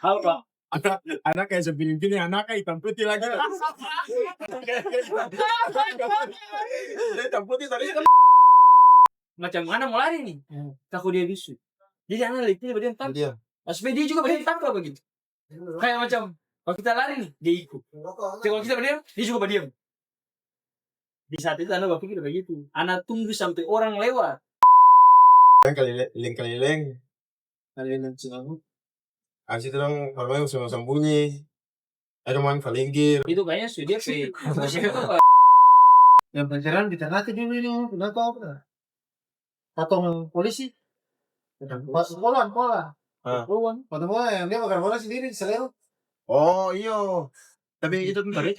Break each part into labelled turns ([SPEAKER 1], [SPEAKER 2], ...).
[SPEAKER 1] Apa?
[SPEAKER 2] Anak kayak segini-gini, anaknya hitam putih lagi. Hitam putih tadi kan.
[SPEAKER 1] Macam mana mau lari nih? Takut dia bisu. Jadi anak lari dia berdiam tanpa.
[SPEAKER 2] Dia.
[SPEAKER 1] Supaya dia juga berdiam tanpa begitu. Kayak macam kalau kita lari nih, dia ikut. Kalau kita berdiam, dia juga berdiam. Di saat itu anak berpikir begitu. Anak tunggu sampai orang lewat.
[SPEAKER 2] Keliling-keliling. Kalian senang. Habis itu dong, kalau yang sembunyi. Ada orang palinggir.
[SPEAKER 1] Itu kayaknya sudah dia
[SPEAKER 3] Yang pencarian kita nanti dulu ini, kenapa apa? Potong polisi. Poluan. Poluan yang dia makan bola sendiri, selero.
[SPEAKER 2] Oh iya. Tapi itu tadi.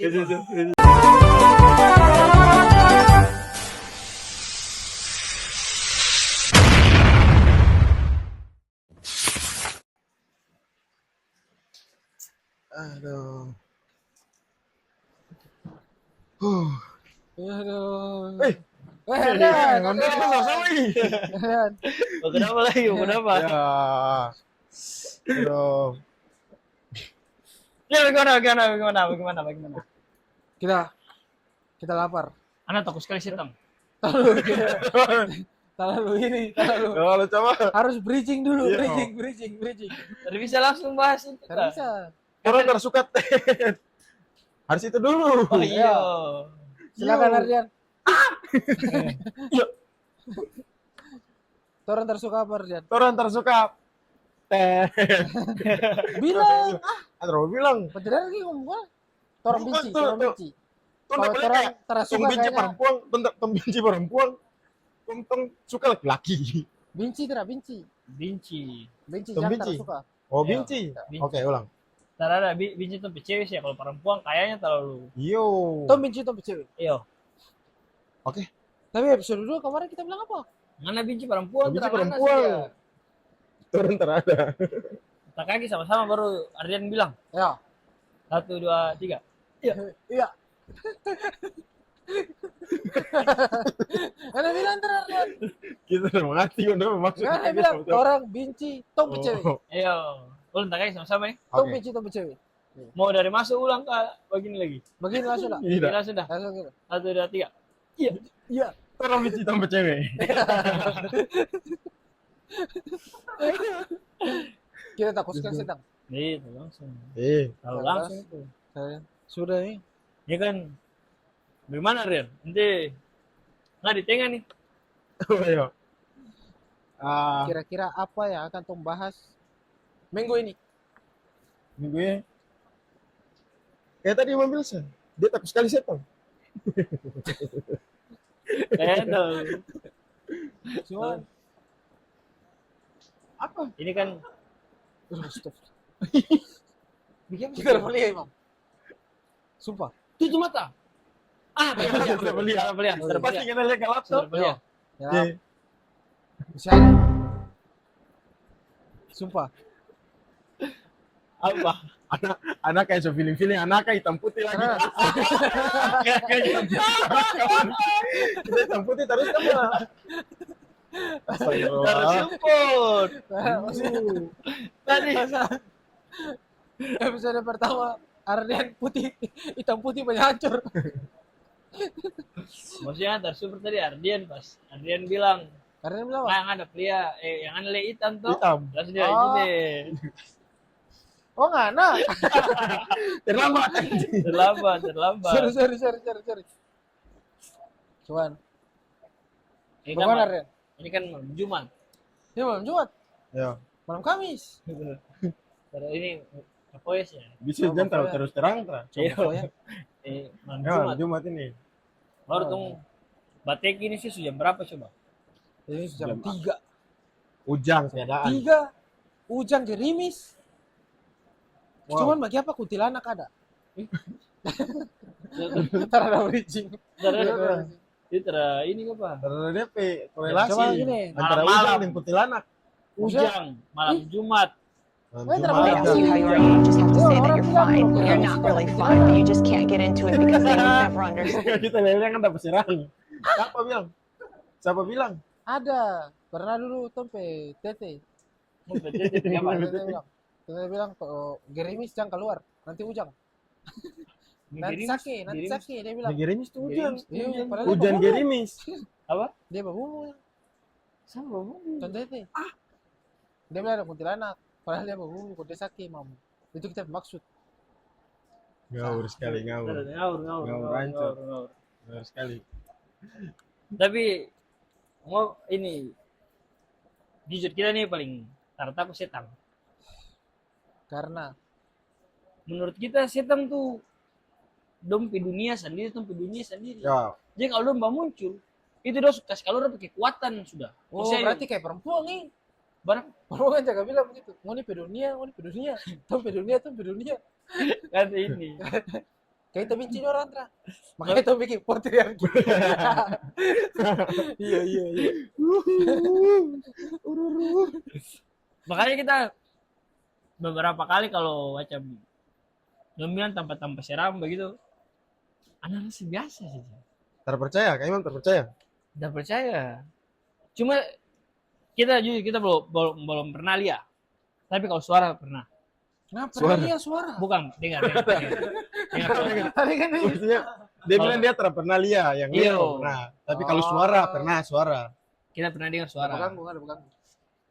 [SPEAKER 2] Aduh.
[SPEAKER 1] Kenapa lagi? Kenapa?
[SPEAKER 2] Aduh.
[SPEAKER 1] Ya bagaimana?
[SPEAKER 3] Kita lapar.
[SPEAKER 1] Anak takut sekali setan.
[SPEAKER 3] Terlalu
[SPEAKER 2] Kalau coba.
[SPEAKER 3] harus bridging dulu,
[SPEAKER 2] Iya.
[SPEAKER 3] bridging.
[SPEAKER 1] Tadi bisa langsung bahas itu.
[SPEAKER 3] Nggak bisa.
[SPEAKER 2] Orang tersuka. Harus itu dulu.
[SPEAKER 1] Oh iya.
[SPEAKER 3] Silakan Ardian.
[SPEAKER 2] Iya.
[SPEAKER 3] Orang tersuka apa Ardian?
[SPEAKER 2] Orang tersuka.
[SPEAKER 3] Bilang,
[SPEAKER 2] Aduh bilang.
[SPEAKER 3] bener lagi ngomong. Orang
[SPEAKER 2] Bukan,
[SPEAKER 3] benci,
[SPEAKER 2] tuh.
[SPEAKER 3] orang benci.
[SPEAKER 2] Tuh
[SPEAKER 3] Kalau
[SPEAKER 2] boleh
[SPEAKER 3] orang
[SPEAKER 2] kayak
[SPEAKER 3] tersuka
[SPEAKER 2] benci
[SPEAKER 3] kayaknya
[SPEAKER 2] perempuan, benci perempuan. Tong suka laki-laki.
[SPEAKER 3] benci. Benci
[SPEAKER 2] Tong
[SPEAKER 3] jangan
[SPEAKER 2] benci.
[SPEAKER 3] tersuka.
[SPEAKER 2] Oh
[SPEAKER 1] Iya,
[SPEAKER 2] benci.
[SPEAKER 1] benci.
[SPEAKER 2] Oke ulang.
[SPEAKER 1] Ntar ada benci tuh cewek sih. Kalau perempuan kayaknya terlalu.
[SPEAKER 2] Yo.
[SPEAKER 3] Tom benci cewek.
[SPEAKER 1] Iya.
[SPEAKER 2] Oke.
[SPEAKER 3] Tapi episode 2 kemarin kita bilang apa?
[SPEAKER 1] Mana benci perempuan?
[SPEAKER 2] Benci
[SPEAKER 1] terang anak
[SPEAKER 2] perempuan.
[SPEAKER 1] sih, ya.
[SPEAKER 2] Turun terada.
[SPEAKER 1] Kita kaki sama-sama baru Ardian bilang.
[SPEAKER 3] Ya.
[SPEAKER 1] 1, 2, 3.
[SPEAKER 3] Iya. Karena bilang Ardian.
[SPEAKER 2] Kita udah mengerti udah maksudnya.
[SPEAKER 3] Karena bilang orang benci Tom cewek.
[SPEAKER 1] Ayo. Ulang tak kaki sama-sama nih.
[SPEAKER 3] Tom
[SPEAKER 2] Oke.
[SPEAKER 3] benci cewek.
[SPEAKER 1] Mau dari masuk ulang ke begini lagi.
[SPEAKER 3] Begini langsung lah.
[SPEAKER 2] Ini dah.
[SPEAKER 1] Langsung dah.
[SPEAKER 3] Langsung gitu.
[SPEAKER 1] 1, 2, 3.
[SPEAKER 3] Iya.
[SPEAKER 2] Orang benci tambah cewek.
[SPEAKER 3] Kita takut sekali sedang.
[SPEAKER 1] Itu langsung. Tahu
[SPEAKER 3] Jelas.
[SPEAKER 1] langsung itu.
[SPEAKER 3] Sudah nih.
[SPEAKER 1] Ya kan. Bagaimana Rian? Nanti nggak di tengah nih.
[SPEAKER 2] Oh iya.
[SPEAKER 3] Kira-kira apa yang akan Tom bahas minggu ini?
[SPEAKER 2] Minggu ya. Kayak tadi mobil saya. Dia takut sekali setan.
[SPEAKER 1] Aduh.
[SPEAKER 3] Cuman
[SPEAKER 1] Apa? Ini kan
[SPEAKER 3] stop.
[SPEAKER 1] bikin
[SPEAKER 3] Kita udah beli ya, Imam. Sumpah.
[SPEAKER 1] tutup mata. Ah,
[SPEAKER 2] Sudah beli. Pasti kita lihat ke laptop.
[SPEAKER 1] Sudah
[SPEAKER 3] Ya.
[SPEAKER 2] Iya.
[SPEAKER 3] Bisa ada. Sumpah.
[SPEAKER 1] Apa?
[SPEAKER 2] Anak kayak so feeling anaknya hitam putih lagi. Kita hitam putih terus kan.
[SPEAKER 1] Tersumput. Tadi
[SPEAKER 3] Episode pertama Ardian putih, hitam putih banyak hancur.
[SPEAKER 1] maksudnya tersumput tadi Ardian pas Ardian bilang
[SPEAKER 3] Ardian bilang apa?
[SPEAKER 1] yang ada pria yang ada le hitam tuh.
[SPEAKER 2] Hitam.
[SPEAKER 1] Langsung dia
[SPEAKER 3] Oh.
[SPEAKER 1] gini.
[SPEAKER 3] Oh ngana.
[SPEAKER 2] Terlambat.
[SPEAKER 1] Terlambat.
[SPEAKER 3] Sorry. Cuman,
[SPEAKER 1] Ini
[SPEAKER 3] bagaimana
[SPEAKER 1] kan,
[SPEAKER 3] Ardian?
[SPEAKER 1] ini kan malam Jumat.
[SPEAKER 3] Ini malam Jumat,
[SPEAKER 2] Ya.
[SPEAKER 3] malam Kamis.
[SPEAKER 1] Terus ini apa ya sih?
[SPEAKER 2] Bisa jangan terus terang terang.
[SPEAKER 1] Iya.
[SPEAKER 3] Oh ya.
[SPEAKER 1] Malam
[SPEAKER 2] Ya,
[SPEAKER 1] Jumat.
[SPEAKER 2] Jumat ini.
[SPEAKER 1] Baru tuh batek ini sih sudah berapa coba?
[SPEAKER 3] Ini jam
[SPEAKER 2] Jam
[SPEAKER 3] 3.
[SPEAKER 2] Ujang keadaan.
[SPEAKER 3] 3. Hujan gerimis.
[SPEAKER 2] Wow.
[SPEAKER 3] Cuman bagi apa kuntilanak ada? Ntar ada bridging.
[SPEAKER 1] Itu ini apa?
[SPEAKER 2] Terus DP korelasi
[SPEAKER 3] Coba gini.
[SPEAKER 2] antara
[SPEAKER 1] Malam-malam.
[SPEAKER 2] Ujang dan kuntilanak.
[SPEAKER 1] Ujang malam Jumat.
[SPEAKER 3] Wait,
[SPEAKER 2] Jumat.
[SPEAKER 4] They ask you how you are, you just have to say that you're fine. You're not really fine, but you just can't get into it because they would never understand.
[SPEAKER 2] Kita lihat kan dapat serang. Siapa bilang?
[SPEAKER 3] Ada. Pernah dulu Tom pe Tete. Dia bilang, gerimis jangan keluar, nanti ujang. Nanti sakit, dia bilang.
[SPEAKER 2] Gerimis tuh hujan.
[SPEAKER 3] Iya, padahal
[SPEAKER 2] Hujan
[SPEAKER 3] dia
[SPEAKER 2] gerimis.
[SPEAKER 3] Dia bawa
[SPEAKER 1] Sama bumbu.
[SPEAKER 3] contohnya. Dia bilang ada kuntilanak, padahal dia bawa kok dia sakit, mam. Itu kita maksud.
[SPEAKER 2] Ngawur sekali, ngawur. Ngawur hancur. Ngawur sekali.
[SPEAKER 1] Tapi mau ini jujur kita nih paling takut setan.
[SPEAKER 3] Karena
[SPEAKER 1] Menurut kita setan tuh dompe dunia sendiri,
[SPEAKER 2] Ya,
[SPEAKER 1] Jadi kalau domba muncul, itu dia kasih kalau pakai kekuatan sudah.
[SPEAKER 3] oh
[SPEAKER 1] Maksudnya,
[SPEAKER 3] berarti kayak perempuan nih.
[SPEAKER 1] barang
[SPEAKER 3] Perempuan kan jaga bilang begitu. Mau nih pedunia. Tuh pedunia.
[SPEAKER 1] kan ini.
[SPEAKER 3] Kayak itu benci orang tra. Makanya itu bikin patriarki. Iya.
[SPEAKER 1] Makanya kita beberapa kali kalau macam dominan tanpa seram begitu, anak sih biasa sih.
[SPEAKER 2] terpercaya, Kak Imam terpercaya.
[SPEAKER 1] Udah percaya. Cuma kita jujur kita belum pernah lihat. Tapi kalau suara pernah.
[SPEAKER 3] Kenapa
[SPEAKER 2] Suara.
[SPEAKER 3] dia suara?
[SPEAKER 1] Bukan, dengar.
[SPEAKER 3] Tadi kan dia
[SPEAKER 2] Maksudnya dia bilang dia tidak pernah lihat yang
[SPEAKER 1] Iya.
[SPEAKER 2] dia pernah. Tapi kalau suara pernah suara.
[SPEAKER 1] Kita pernah dengar suara.
[SPEAKER 3] ada pengganggu.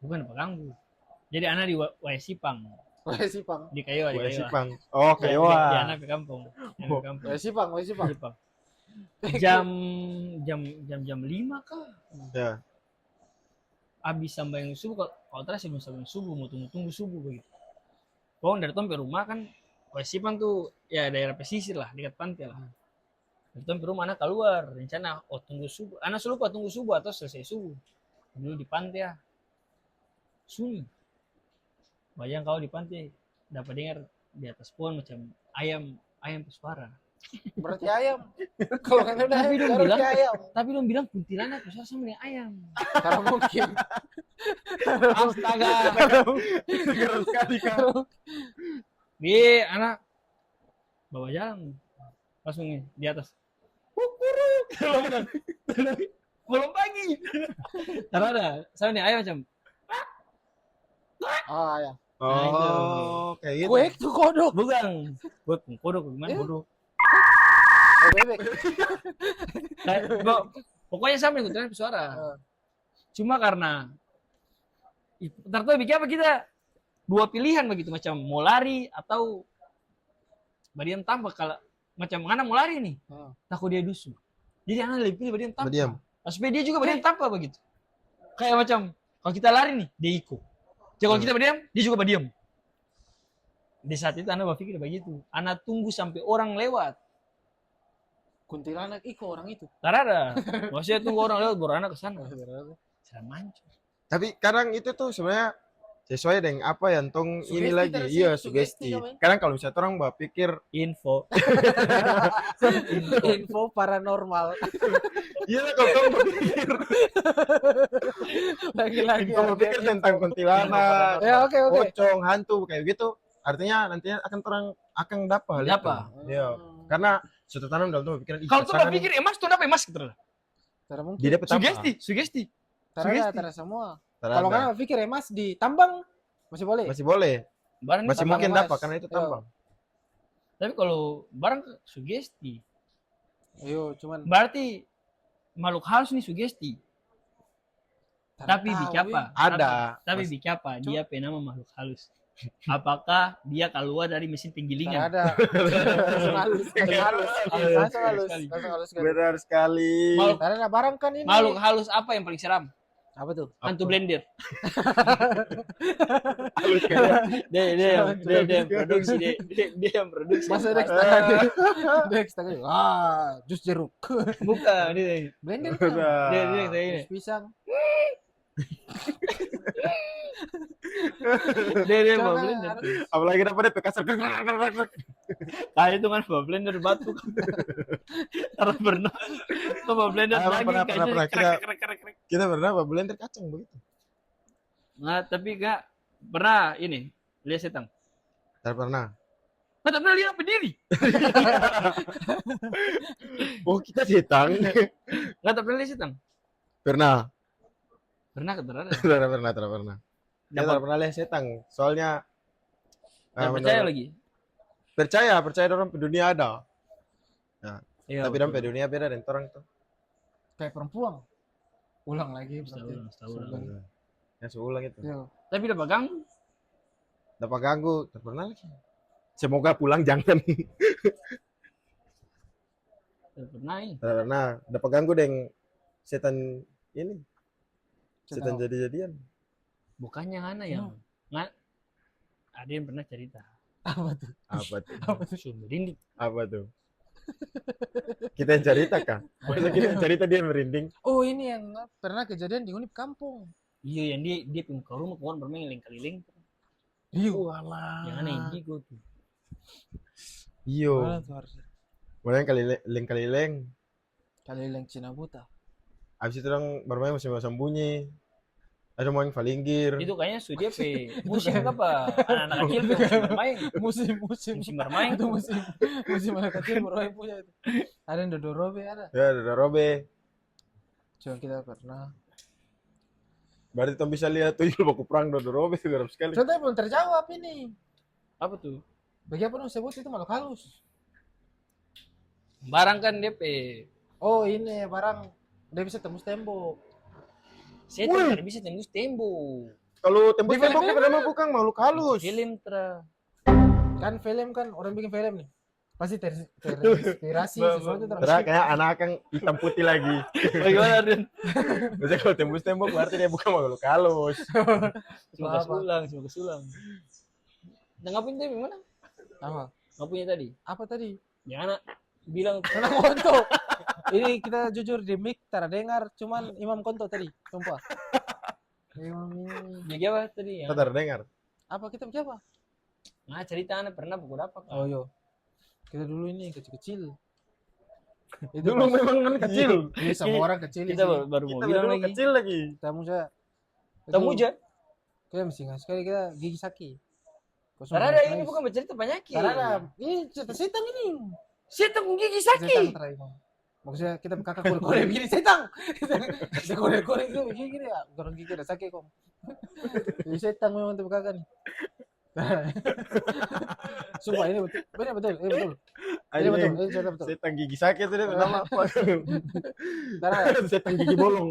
[SPEAKER 1] Bukan pengganggu. Jadi anak di Waisipang,
[SPEAKER 3] Wah Sipang.
[SPEAKER 1] di Kayoa,
[SPEAKER 2] Wah, Sipang. Oh,
[SPEAKER 1] Di
[SPEAKER 2] Kayoa.
[SPEAKER 1] anak ke kampung.
[SPEAKER 3] Wah Sipang.
[SPEAKER 1] Sipang. Jam 5 kah?
[SPEAKER 2] Ya.
[SPEAKER 1] Habis sampai subuh, kalau terus sebelum sampai subuh mau tunggu subuh begitu. Pokoknya dari Tompe rumah kan Waisipang tuh ya daerah pesisir lah, dekat pantai lah. Dari Tompe rumah anak keluar, rencana tunggu subuh. Anak lupa tunggu subuh atau selesai subuh. Dulu di pantai ya. Sunyi. Bayang kalau di pantai dapat dengar di atas pohon macam ayam bersuara.
[SPEAKER 3] Berarti ayam. Kalau kan udah
[SPEAKER 1] Tapi dong
[SPEAKER 3] berarti
[SPEAKER 1] bilang-
[SPEAKER 3] ayam.
[SPEAKER 1] Tapi dong bilang kuntilanak bersuara sama dengan ayam.
[SPEAKER 3] Karena mungkin.
[SPEAKER 1] Astaga.
[SPEAKER 2] Segar sekali, Kak.
[SPEAKER 1] Di anak bawa jalan langsung di atas. Belum pagi. Taruh ada. Sama nih ayam macam.
[SPEAKER 3] Oh ayam.
[SPEAKER 2] Oh, kayak gitu.
[SPEAKER 3] Gue itu kodok.
[SPEAKER 1] Bukan. Buat kodok gimana? Kodok.
[SPEAKER 3] Oh, bebek.
[SPEAKER 1] Pokoknya sama dengan kuntilanak bersuara. Cuma karena ntar tuh bikin apa kita dua pilihan begitu macam mau lari atau badiam tampak kalau macam mana mau lari nih takut dia dusu jadi anak lebih pilih badiam tampak
[SPEAKER 2] Badiam.
[SPEAKER 1] supaya dia juga badiam tampak begitu kayak macam kalau kita lari nih dia ikut jadi kalau kita badiam dia juga badiam di saat itu anak berpikir begitu anak tunggu sampai orang lewat
[SPEAKER 3] Kuntilanak iko orang itu.
[SPEAKER 1] tak ada maksudnya tunggu orang lewat baru anak kesana saya mancung.
[SPEAKER 2] Tapi kadang itu tuh sebenarnya sesuai dengan apa yang tong
[SPEAKER 3] Sugesti
[SPEAKER 2] ini lagi.
[SPEAKER 3] terus,
[SPEAKER 2] Iya,
[SPEAKER 3] sugesti
[SPEAKER 2] sugesti.
[SPEAKER 3] namanya.
[SPEAKER 2] Kadang kalau misalnya orang berpikir,
[SPEAKER 1] Info.
[SPEAKER 3] Info paranormal.
[SPEAKER 2] iya lah kalau tong berpikir,
[SPEAKER 3] Lagi-lagi.
[SPEAKER 2] tong berpikir tentang kuntilanak,
[SPEAKER 3] Ya oke.
[SPEAKER 2] pocong, hantu kayak gitu, artinya nantinya akan dapat hal itu.
[SPEAKER 1] Dapat.
[SPEAKER 2] Iya. Karena suatu tanam dalam tuh pikiran.
[SPEAKER 1] Kalau tuh berpikir emas tuh apa emas gitu.
[SPEAKER 3] Tidak mungkin.
[SPEAKER 2] Dia dapat apa?
[SPEAKER 1] Sugesti.
[SPEAKER 3] Tidak semua.
[SPEAKER 2] Terada.
[SPEAKER 3] Kalau kan pikir emas di tambang masih boleh.
[SPEAKER 2] masih boleh,
[SPEAKER 1] Barang
[SPEAKER 2] masih
[SPEAKER 3] tambang
[SPEAKER 2] mungkin
[SPEAKER 3] emas.
[SPEAKER 2] dapat karena itu tambang.
[SPEAKER 1] tapi kalau barang sugesti,
[SPEAKER 3] Ayo, cuman
[SPEAKER 1] berarti makhluk halus nih sugesti. Tapi bicara
[SPEAKER 2] Ada.
[SPEAKER 1] Tapi bicara dia penama makhluk halus. Apakah dia keluar dari mesin penggilingan?
[SPEAKER 3] ada. Langsung halus.
[SPEAKER 2] Benar sekali.
[SPEAKER 1] Makhluk,
[SPEAKER 3] Karena barang kan ini.
[SPEAKER 1] makhluk halus apa yang paling seram?
[SPEAKER 3] Apa tuh?
[SPEAKER 1] Hantu blender.
[SPEAKER 2] Halus kayak.
[SPEAKER 1] Dia yang produksi dia yang produksi.
[SPEAKER 3] Masa Dex tangan. Dex tangan. Jus jeruk.
[SPEAKER 1] Bukan dia.
[SPEAKER 3] Blender.
[SPEAKER 1] Dia yang kayak ini.
[SPEAKER 3] Jus pisang.
[SPEAKER 1] Dia bawa blender.
[SPEAKER 2] Apalagi dapat kasar.
[SPEAKER 1] Nah itu kan bawa blender batu. Terus pernah bawa blender
[SPEAKER 2] Ah,
[SPEAKER 1] lagi
[SPEAKER 2] pernah,
[SPEAKER 1] kayaknya
[SPEAKER 2] pernah.
[SPEAKER 1] krek.
[SPEAKER 2] Kita pernah bawa blender kacang begitu.
[SPEAKER 1] Nah tapi gak pernah ini lihat setan.
[SPEAKER 2] Tidak pernah.
[SPEAKER 1] Nggak pernah lihat berdiri.
[SPEAKER 2] Oh, kita setan.
[SPEAKER 1] Nggak pernah lihat setan.
[SPEAKER 2] Pernah.
[SPEAKER 1] Pernah keterada.
[SPEAKER 2] Tidak pernah. Dia tidak pernah lihat setan. Soalnya
[SPEAKER 1] Dan percaya
[SPEAKER 2] menurut-
[SPEAKER 1] lagi.
[SPEAKER 2] percaya orang di dunia ada.
[SPEAKER 1] Iya,
[SPEAKER 2] Tapi orang di dunia beda dengan orang tuh.
[SPEAKER 3] Kayak perempuan. Ulang lagi berarti.
[SPEAKER 1] Setahun.
[SPEAKER 2] Yang seulang itu.
[SPEAKER 3] Iya.
[SPEAKER 1] Tapi udah pegang.
[SPEAKER 2] Dapat ganggu, tidak pernah lagi. Semoga pulang jangan.
[SPEAKER 1] Udah pernah ini.
[SPEAKER 2] Tidak pernah. Dapat ganggu dengan setan ini. Setan
[SPEAKER 3] Setan.
[SPEAKER 2] jadi-jadian.
[SPEAKER 1] Bukannya Hana yang ada yang pernah cerita.
[SPEAKER 3] Apa tuh?
[SPEAKER 2] Apa tuh?
[SPEAKER 3] Apa tuh?
[SPEAKER 1] Sumber ini.
[SPEAKER 2] Apa tuh? Kita yang cerita kah? Masa kita yang cerita dia yang merinding?
[SPEAKER 3] Oh, ini yang pernah kejadian di Unip kampung.
[SPEAKER 1] Iya yang dia pindah ke rumah kawan bermain keliling.
[SPEAKER 3] Iya.
[SPEAKER 1] Yang aneh ini gue tuh.
[SPEAKER 2] Iyo.
[SPEAKER 3] Mana tuh harusnya?
[SPEAKER 2] Mulai keliling-keliling.
[SPEAKER 3] Keliling Cina buta.
[SPEAKER 2] Habis itu orang bermain masing-masing bunyi. Ada mau yang palinggir.
[SPEAKER 1] Itu kayaknya dia musim apa? Anak-anak kecil tuh musim bermain. Musim bermain.
[SPEAKER 3] Itu musim anak kecil bermain punya itu. Ada yang Dodorobe ada.
[SPEAKER 2] Ya, ada Robe.
[SPEAKER 3] Cuma kita pernah.
[SPEAKER 2] Berarti tom bisa lihat tuyul baku perang Dodo Robe itu garap sekali.
[SPEAKER 3] Contohnya belum terjawab ini.
[SPEAKER 1] Apa tuh?
[SPEAKER 3] Bagi apa dong sebut itu makhluk halus?
[SPEAKER 1] Barang kan DP.
[SPEAKER 3] Oh ini barang dia bisa tembus tembok.
[SPEAKER 1] Saya tuh tidak bisa tembus tembok.
[SPEAKER 2] Kalau tembus
[SPEAKER 3] Di
[SPEAKER 2] tembok
[SPEAKER 3] film-film
[SPEAKER 2] kan memang bukan makhluk halus.
[SPEAKER 1] Film tra.
[SPEAKER 3] Kan film kan orang bikin film nih. Pasti terinspirasi sesuatu terus.
[SPEAKER 2] Terus kayak anak kan hitam putih lagi.
[SPEAKER 1] Bagaimana Den?
[SPEAKER 2] Maksudnya kalau tembus tembok berarti dia bukan makhluk halus.
[SPEAKER 1] Cuma kesulang. Nah ngapain tadi gimana?
[SPEAKER 3] Apa?
[SPEAKER 1] Nggak punya tadi?
[SPEAKER 3] Apa tadi?
[SPEAKER 1] Yang anak bilang
[SPEAKER 3] Imam Konto. Ini kita jujur di mic tara dengar cuman Imam Konto tadi, sumpah. Imam ini.
[SPEAKER 1] jadi apa tadi?
[SPEAKER 2] Kita terdengar.
[SPEAKER 3] Apa kita siapa?
[SPEAKER 1] Nah cerita anak pernah pukul apa?
[SPEAKER 3] Oh yo. Kita dulu ini kecil-kecil. Itu
[SPEAKER 2] Dulu memang kan kecil.
[SPEAKER 3] Ini semua orang kecil
[SPEAKER 1] Kita
[SPEAKER 3] sih.
[SPEAKER 1] baru mau
[SPEAKER 2] Kita
[SPEAKER 1] bilang
[SPEAKER 2] dulu
[SPEAKER 1] lagi.
[SPEAKER 2] kecil lagi.
[SPEAKER 3] Tamu saya.
[SPEAKER 1] Tamu aja.
[SPEAKER 3] Kita mesti ngasih sekali kita gigi sakit.
[SPEAKER 1] Tarada ini bukan bercerita penyakit.
[SPEAKER 3] Tarada. Ini cerita setan ini.
[SPEAKER 1] Setan gigi
[SPEAKER 3] Setan
[SPEAKER 1] sakit.
[SPEAKER 3] terakhir. Maksudnya kita kakak kore begini setan. Kita kore itu gini ya. Orang gigi udah sakit kok. Ini setan memang tuh kakak nih. Sumpah ini betul. Benar betul. Ini betul. Ini betul. Ini cerita betul.
[SPEAKER 2] Setan gigi sakit itu dia nama apa?
[SPEAKER 3] Tarada.
[SPEAKER 2] Setan gigi bolong.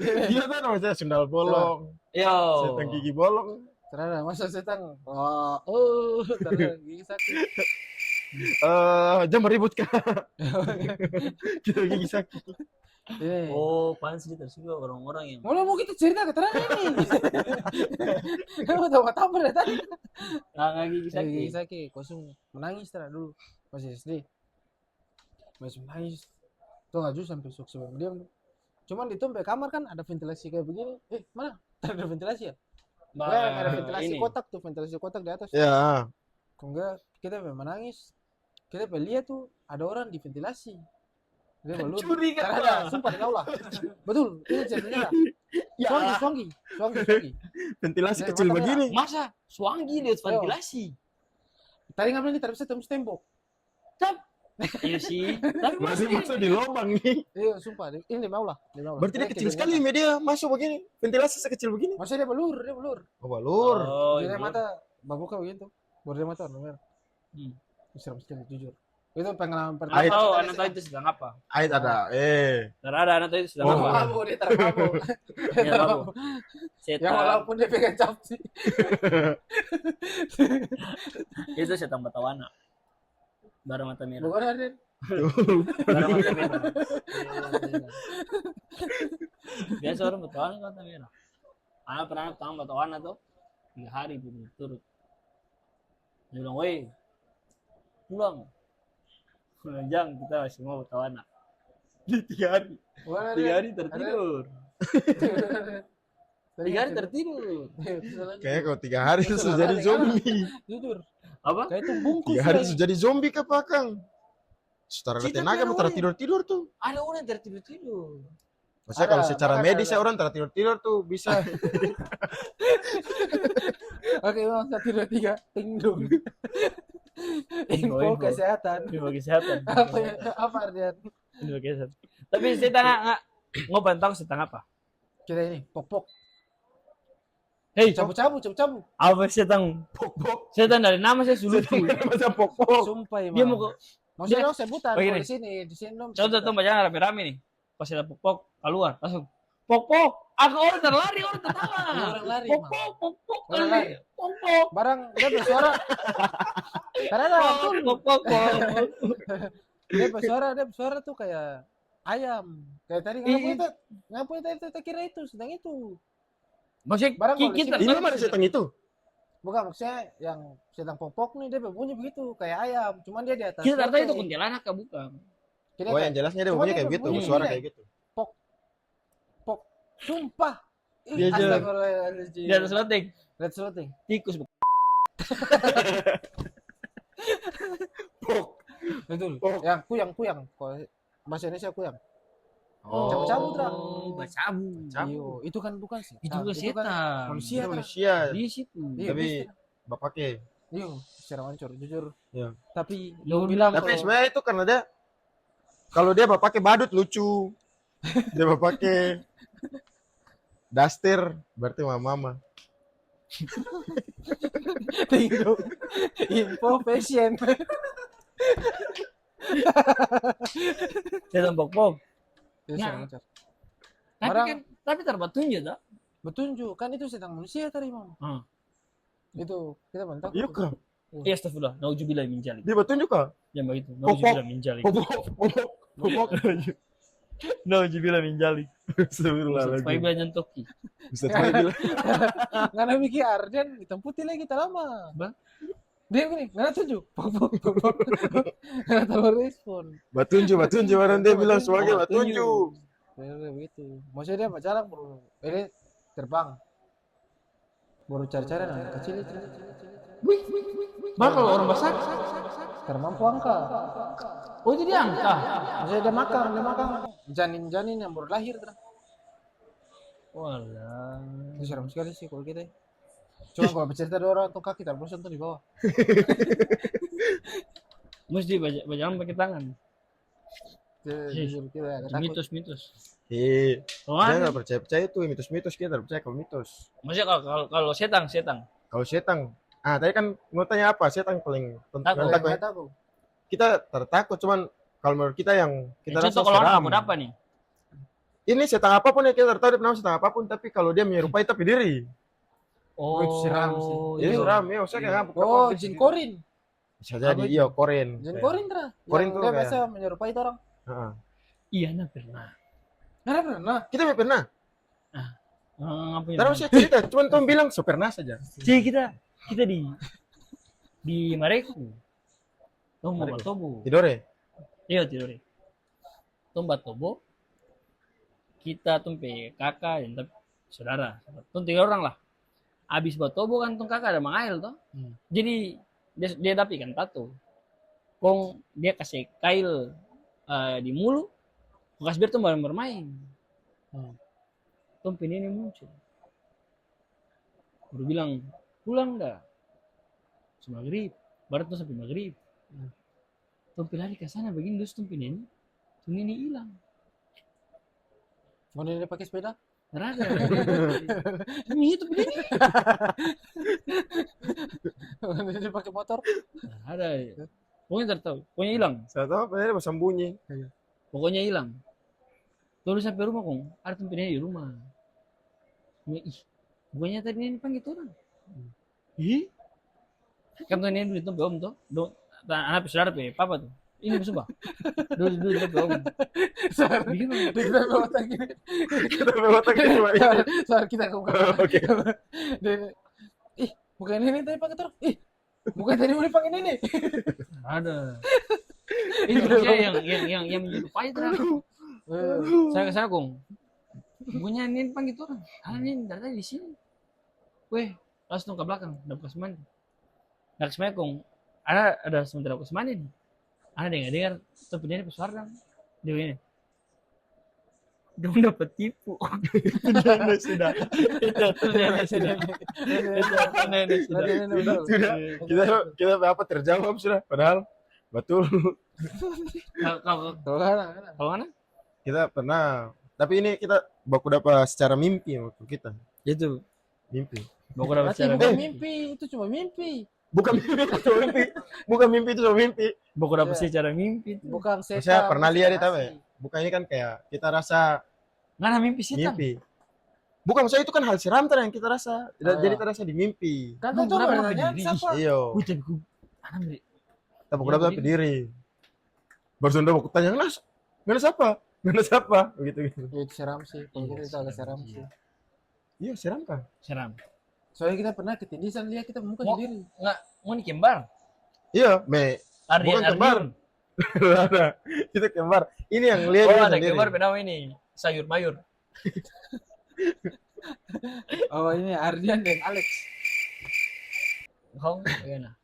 [SPEAKER 2] Dia tuh namanya sendal bolong.
[SPEAKER 1] Yo.
[SPEAKER 2] Setan gigi bolong.
[SPEAKER 3] Tarada masa setan. Tarada gigi sakit.
[SPEAKER 2] Jam meribut kah? Kita gigi sakit.
[SPEAKER 3] Ini.
[SPEAKER 1] Oh, pantas dia tersuka orang-orang yang
[SPEAKER 3] Mau kita cerita ke Tarada ini. Kamu tahu apa dari tadi?
[SPEAKER 1] nggak gigi sakit.
[SPEAKER 3] Gigi sakit, kosong menangis Tarada dulu masih SD. Masih menangis. Tuh nggak jujur sampai sok sebelum dia. Cuman di tumpeng kamar kan ada ventilasi kayak begini. Mana? Ada ventilasi ya? Ada ventilasi
[SPEAKER 1] ini.
[SPEAKER 3] kotak tuh, ventilasi kotak di atas.
[SPEAKER 2] Ya.
[SPEAKER 3] Kok enggak kita menangis. Kita lihat tuh ada orang di ventilasi. Dia belum.
[SPEAKER 2] Curi kan?
[SPEAKER 3] Ada, sumpah di aula. Betul, ini ceritanya.
[SPEAKER 2] Ya.
[SPEAKER 3] Suanggi.
[SPEAKER 2] Ventilasi
[SPEAKER 3] Ya,
[SPEAKER 2] kecil
[SPEAKER 3] makanya-
[SPEAKER 2] begini.
[SPEAKER 1] Masa suanggi lihat ventilasi.
[SPEAKER 3] Tadi nggak bilang kita bisa tembus tembok.
[SPEAKER 1] Iya sih. Tapi
[SPEAKER 2] Masih
[SPEAKER 1] masih
[SPEAKER 2] masuk di lubang nih.
[SPEAKER 3] Iya, sumpah. Ini di aula.
[SPEAKER 2] Berarti dia kecil sekali media masuk begini. Ventilasi sekecil begini.
[SPEAKER 3] Maksudnya dia belur.
[SPEAKER 2] Oh, balur.
[SPEAKER 1] Oh,
[SPEAKER 3] Dia
[SPEAKER 1] iya.
[SPEAKER 3] mata babuka begitu. Baru dia mata warna merah. Serem sekali jujur. Itu pengalaman pertama.
[SPEAKER 2] Ait.
[SPEAKER 1] Tahu anak tahu itu sedang apa?
[SPEAKER 2] Ait ada.
[SPEAKER 1] Ada anak tahu itu sedang
[SPEAKER 2] Oh.
[SPEAKER 1] apa?
[SPEAKER 3] Mabuk, dia termabuk.
[SPEAKER 1] Dia mabuk.
[SPEAKER 3] Ya
[SPEAKER 1] Setan.
[SPEAKER 3] walaupun dia pegang capsi.
[SPEAKER 1] Itu setan batawana. Bara mata merah.
[SPEAKER 3] Bukan ada.
[SPEAKER 1] Bara mata merah. Biasa orang batawana kan mata merah. Anak pernah tahu batawana tuh 3 hari turut. Dia bilang, woi, pulang. Jang, kita masih mau batawana. Di 3 hari.
[SPEAKER 3] Bukan ada.
[SPEAKER 1] 3 hari tertidur. 3 hari tertidur.
[SPEAKER 2] Kayaknya kalau 3 hari itu sudah jadi zombie.
[SPEAKER 3] Jujur.
[SPEAKER 1] Apa?
[SPEAKER 3] Kayak itu bungkus.
[SPEAKER 2] 3 hari
[SPEAKER 3] lagi.
[SPEAKER 2] sudah jadi zombie kah Pakang? Setara
[SPEAKER 1] Cita
[SPEAKER 2] tenaga
[SPEAKER 1] kan
[SPEAKER 2] mau
[SPEAKER 1] orang.
[SPEAKER 2] tidur tuh.
[SPEAKER 1] Ada orang yang tertidur-tidur.
[SPEAKER 2] Maksudnya
[SPEAKER 3] Ada,
[SPEAKER 2] kalau secara
[SPEAKER 3] makanya
[SPEAKER 2] medis
[SPEAKER 3] ada.
[SPEAKER 2] ya orang tidur tuh bisa.
[SPEAKER 3] Oke, bang, 1, 2, 3. Tingdung. Info
[SPEAKER 1] Info.
[SPEAKER 3] kesehatan.
[SPEAKER 1] Ini bagi kesehatan.
[SPEAKER 3] Apa ya? Apa artinya?
[SPEAKER 1] Ini bagi kesehatan. Tapi setan nggak Ngopan tahu setang apa?
[SPEAKER 3] Kita ini pok-pok.
[SPEAKER 1] Hei,
[SPEAKER 3] Cabu-cabu.
[SPEAKER 1] apa setang?
[SPEAKER 2] Pok-pok.
[SPEAKER 1] Setan dari nama saya Sulutu.
[SPEAKER 2] Macam pok-pok.
[SPEAKER 3] Sumpah
[SPEAKER 1] Dia mau ke
[SPEAKER 3] maksudnya
[SPEAKER 1] dia-
[SPEAKER 3] dong sebutan
[SPEAKER 1] Oh, ini.
[SPEAKER 3] di sini dong.
[SPEAKER 1] contoh tuh jangan rame-rame nih. Pas ada pok keluar langsung pok. Aku orang terlari, orang tertawa.
[SPEAKER 3] Orang lari, Mang.
[SPEAKER 1] Pok.
[SPEAKER 3] Orang lari.
[SPEAKER 1] Pok.
[SPEAKER 3] Barang dia bersuara. Karena ada betul.
[SPEAKER 1] Pok.
[SPEAKER 3] Dia bersuara tuh kayak ayam. Kayak tadi ngapain itu tak kira itu sedang itu.
[SPEAKER 1] Maksudnya
[SPEAKER 3] Barang kalau di
[SPEAKER 1] kita
[SPEAKER 3] sini-
[SPEAKER 2] Ini mana setan itu?
[SPEAKER 3] Bukan maksudnya yang sedang pok nih dia berbunyi begitu kayak ayam. Cuman dia di atas.
[SPEAKER 1] kita tak tahu itu
[SPEAKER 3] tete.
[SPEAKER 1] kuntilanak kah bukan.
[SPEAKER 3] Jadi
[SPEAKER 2] Oh,
[SPEAKER 3] kayak
[SPEAKER 2] yang jelasnya dia
[SPEAKER 3] Cuma
[SPEAKER 2] bunyi
[SPEAKER 3] dia
[SPEAKER 2] kayak gitu,
[SPEAKER 3] berbunyi
[SPEAKER 2] bersuara
[SPEAKER 3] kayak-
[SPEAKER 2] kayak gitu.
[SPEAKER 3] pok. Sumpah.
[SPEAKER 1] Dia jalan.
[SPEAKER 3] Astagfirullahaladzim.
[SPEAKER 1] Di atas loteng
[SPEAKER 3] Let's loading.
[SPEAKER 1] tikus.
[SPEAKER 3] Betul.
[SPEAKER 2] Pok.
[SPEAKER 3] Yang kuyang. Kalau bahasa Indonesia kuyang.
[SPEAKER 2] Oh.
[SPEAKER 3] Cabu-cabu, Dra.
[SPEAKER 1] Bacabu.
[SPEAKER 3] Iyo, itu kan bukan sih.
[SPEAKER 1] Itu bukan setan.
[SPEAKER 3] manusia.
[SPEAKER 2] Itu manusia.
[SPEAKER 1] Di situ.
[SPEAKER 3] Iya,
[SPEAKER 2] Tapi
[SPEAKER 3] bisa.
[SPEAKER 2] bapaknya.
[SPEAKER 3] Iyo, secara hancur, jujur.
[SPEAKER 2] Iya.
[SPEAKER 3] Tapi
[SPEAKER 1] Lu
[SPEAKER 3] lu bilang
[SPEAKER 2] Tapi
[SPEAKER 3] kalau-
[SPEAKER 2] sebenarnya itu karena dia kalau dia bapaknya badut lucu. Dia bapaknya daster berarti mama.
[SPEAKER 3] Tinggal info fashion.
[SPEAKER 1] Setan pok.
[SPEAKER 3] Itu
[SPEAKER 1] Nah.
[SPEAKER 3] secara hancur.
[SPEAKER 1] Tapi
[SPEAKER 3] Orang-
[SPEAKER 1] kan tapi terbatunjuk tak?
[SPEAKER 3] Betunjuk kan itu sedang manusia tadi Mam.
[SPEAKER 1] Hmm.
[SPEAKER 3] Itu kita bentak.
[SPEAKER 2] Iya kah?
[SPEAKER 1] Iya astagfirullah. Nauzubillah min dzalik.
[SPEAKER 2] Dia batunjuk kah?
[SPEAKER 1] Yang begitu.
[SPEAKER 2] Pok.
[SPEAKER 1] Nauzubillah min dzalik.
[SPEAKER 2] Popok.
[SPEAKER 1] Nauzubillah min dzalik.
[SPEAKER 2] Astagfirullahaladzim.
[SPEAKER 1] Supaya belajar toki.
[SPEAKER 2] Bisa tahu bilang.
[SPEAKER 3] Ngana mikir Arden hitam putih lagi tak lama.
[SPEAKER 1] Bang.
[SPEAKER 3] Dia gini, ngana tunjuk. Ngana tahu respon.
[SPEAKER 2] Batunjuk orang dia bilang sebagai batunjuk.
[SPEAKER 3] Bener begitu. Maksudnya dia berjalan baru ini terbang. Baru cari-cari anak kecil itu.
[SPEAKER 1] Bah kalau orang masak,
[SPEAKER 3] Termampu angka.
[SPEAKER 1] oh itu dia angka.
[SPEAKER 3] Maksudnya dia makan. Janin-janin yang baru lahir.
[SPEAKER 1] Walah.
[SPEAKER 3] Itu seram sekali sih kalau kita. Cuma kalau bercerita ada orang tuh kaki terus tuh di bawah.
[SPEAKER 1] Mesti baca pakai tangan.
[SPEAKER 3] Jujur kita agak takut.
[SPEAKER 1] Mitos.
[SPEAKER 2] Saya
[SPEAKER 1] Soalnya,
[SPEAKER 2] nggak percaya itu mitos-mitos kita nggak percaya kalau mitos.
[SPEAKER 1] maksudnya kalau setan.
[SPEAKER 2] Kalau setan, tadi kan mau tanya apa? Setan paling
[SPEAKER 1] Takut.
[SPEAKER 2] takut.
[SPEAKER 3] Nggak takut.
[SPEAKER 2] Kita tertakut, cuman kalau menurut kita yang kita rasa
[SPEAKER 1] Contoh kalau orang
[SPEAKER 2] seram.
[SPEAKER 1] takut apa nih?
[SPEAKER 2] Ini setan apapun ya kita tertarik nama setan apapun, tapi kalau dia menyerupai tapi diri,
[SPEAKER 3] Oh, itu seram sih.
[SPEAKER 2] jadi
[SPEAKER 1] iya.
[SPEAKER 2] seram ya. Saya kayak
[SPEAKER 3] Oh, jin korin.
[SPEAKER 2] Bisa jadi, iya koren.
[SPEAKER 3] Jin korin Tra.
[SPEAKER 2] Korin
[SPEAKER 3] Yang
[SPEAKER 2] tuh
[SPEAKER 3] dia
[SPEAKER 2] kayak-
[SPEAKER 3] biasa menyerupai itu orang.
[SPEAKER 2] Heeh.
[SPEAKER 1] Iya, nah pernah.
[SPEAKER 3] Nggak pernah.
[SPEAKER 2] Kita nggak pernah.
[SPEAKER 1] Ngapain?
[SPEAKER 2] Terus saya cerita, cuman Tom bilang so pernah saja.
[SPEAKER 1] Jadi kita di Mareku. Tom
[SPEAKER 2] Mareku.
[SPEAKER 1] Batobo.
[SPEAKER 2] Tidore.
[SPEAKER 1] Iya tidur. Tom Batobo. Kita tumpe kakak dan saudara. Tom 3 orang lah. Abis Batobo kan tom kakak ada Mangail toh. Jadi dia dapat ikan tato. Kong dia kasih kail di mulu. Kasih biar tom bermain. Tom ini muncul. Baru bilang pulang dah. Maghrib. Baru tuh sampai maghrib. Tom lari ke sana begini terus tom ini hilang.
[SPEAKER 3] Mau dia pakai sepeda?
[SPEAKER 1] Nggak ada. Ini itu begini.
[SPEAKER 3] Mau dia pakai motor?
[SPEAKER 1] Nggak ada. Pokoknya tertahu. Pokoknya hilang.
[SPEAKER 2] Saya tahu apa dia bersembunyi.
[SPEAKER 1] Pokoknya hilang. Lalu sampai rumah kong ada tom di rumah. Ih, bukannya tadi ini panggil orang. Ih, kan tuh ini dulu itu om tuh, anak saudara pe, papa tuh. Ini sumpah. Dulu itu om. Bikin
[SPEAKER 3] Kita bawa tangan gini.
[SPEAKER 2] Kita lewat lagi cuma itu.
[SPEAKER 3] Soal kita ke
[SPEAKER 2] Oke.
[SPEAKER 3] Ih, bukan ini tadi pakai terus. Ih, bukan tadi mau dipakai ini.
[SPEAKER 1] ada. Itu maksudnya yang menyerupai itu. Saya kong. Bukannya ini panggil orang. Ini dari tadi di sini. Weh, langsung ke belakang, dapat kesemani. Nah kesemani kong, ada sementara kesemani nih. Ada dengar, tapi dia pesuara dia ini. Dia dapat tipu. Sudah.
[SPEAKER 2] Sudah. Kita apa terjawab sudah. Padahal betul.
[SPEAKER 1] Kalau
[SPEAKER 3] Kalau kan
[SPEAKER 1] mana?
[SPEAKER 2] Kita pernah Tapi ini kita baku dapat secara mimpi waktu kita.
[SPEAKER 1] Itu.
[SPEAKER 2] Mimpi.
[SPEAKER 1] Baku dapat
[SPEAKER 3] Berarti
[SPEAKER 1] secara
[SPEAKER 3] bukan mimpi, itu cuma mimpi.
[SPEAKER 2] Bukan mimpi itu cuma mimpi. Bukan mimpi itu cuma mimpi.
[SPEAKER 1] Baku dapat
[SPEAKER 3] Iya.
[SPEAKER 1] secara mimpi.
[SPEAKER 3] Bukan setan.
[SPEAKER 2] Maksudnya pernah lihat itu apa ya?
[SPEAKER 3] konspirasi.
[SPEAKER 2] Bukan ini kan kayak kita rasa
[SPEAKER 1] Ngana mimpi setan.
[SPEAKER 2] mimpi. Bukan maksudnya itu kan hal seram yang kita rasa.
[SPEAKER 3] Oh,
[SPEAKER 2] Jadi
[SPEAKER 3] iya.
[SPEAKER 2] kita rasa di mimpi.
[SPEAKER 3] Kan
[SPEAKER 1] Emang
[SPEAKER 3] itu
[SPEAKER 1] kenapa
[SPEAKER 3] namanya
[SPEAKER 1] diri?
[SPEAKER 3] siapa?
[SPEAKER 2] Iyo.
[SPEAKER 1] Wih, tapi gue anak beri.
[SPEAKER 2] Kita baku
[SPEAKER 1] Iya,
[SPEAKER 2] dapat
[SPEAKER 1] berdiri.
[SPEAKER 2] diri. Baru sudah baku tanya, "Ngana siapa? Ngana siapa?" Begitu gitu.
[SPEAKER 3] Ya, itu seram sih. Kalau kita itu agak seram sih.
[SPEAKER 2] Iya, seram kan?
[SPEAKER 1] Seram.
[SPEAKER 3] Soalnya kita pernah ketindisan lihat kita muka
[SPEAKER 1] Mau-
[SPEAKER 3] sendiri.
[SPEAKER 1] Nggak, mau nih kembar.
[SPEAKER 2] Iya, me.
[SPEAKER 1] Ardian,
[SPEAKER 2] Bukan kembar.
[SPEAKER 1] Ardian.
[SPEAKER 2] Ada. Itu kembar. Ini yang lihat
[SPEAKER 1] Oh,
[SPEAKER 2] dia
[SPEAKER 1] ada
[SPEAKER 2] sendiri.
[SPEAKER 1] kembar bernama ini. Sayur mayur.
[SPEAKER 3] Oh ini Ardian dan Alex.
[SPEAKER 1] Kau gimana?